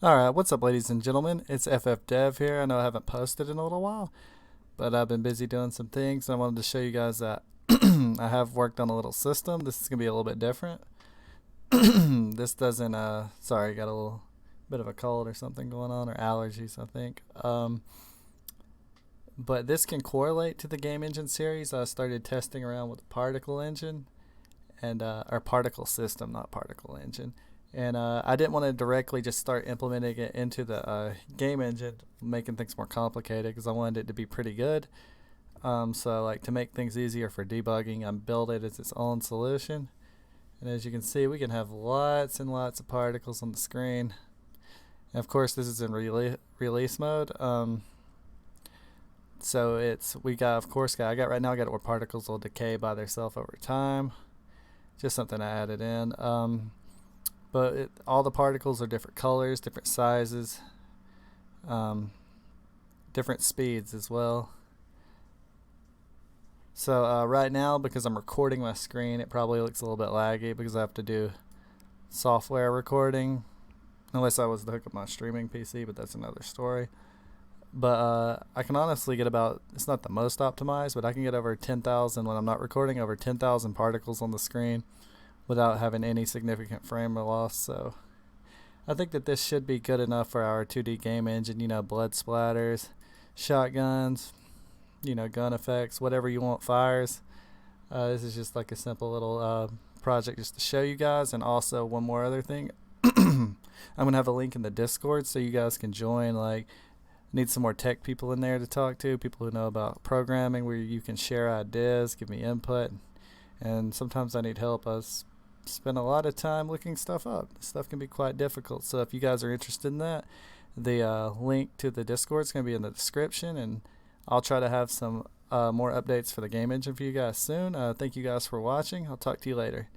Alright, what's up, ladies and gentlemen? It's FF Dev here. I know I haven't posted in a little while, but I've been busy doing some things. I wanted to show you guys that I have worked on a little system. This is going to be a little bit different. This doesn't, sorry, got a little bit of a cold or something going on, or allergies, I think. But this can correlate to the game engine series. I started testing around with the particle engine and our particle system, not particle engine. And I didn't want to directly just start implementing it into the game engine, making things more complicated because I wanted it to be pretty good. So like to make things easier for debugging, I built it as its own solution. And as you can see, we can have lots and lots of particles on the screen. And of course, this is in release mode. So it's we got of course got I got right now I got it where particles will decay by themselves over time. Just something I added in. But all the particles are different colors, different sizes, um, different speeds as well. So right now, because I'm recording my screen, it probably looks a little bit laggy because I have to do software recording, unless I was to hook up my streaming PC, but that's another story. But I can honestly get about, it's not the most optimized, but I can get over 10,000 when I'm not recording, over 10,000 particles on the screen without having any significant frame loss. So I think that this should be good enough for our 2D game engine, blood splatters, shotguns, gun effects, whatever you want fires. This is just like a simple little project just to show you guys. And also one more other thing. I'm going to have a link in the Discord so you guys can join. Like, need some more tech people in there to talk to, people who know about programming, where you can share ideas, give me input. And sometimes I need help. I spend a lot of time looking stuff up. Stuff can be quite difficult. So if you guys are interested in that, the link to the Discord is going to be in the description, and I'll try to have some more updates for the game engine for you guys soon. Thank you guys for watching. I'll talk to you later.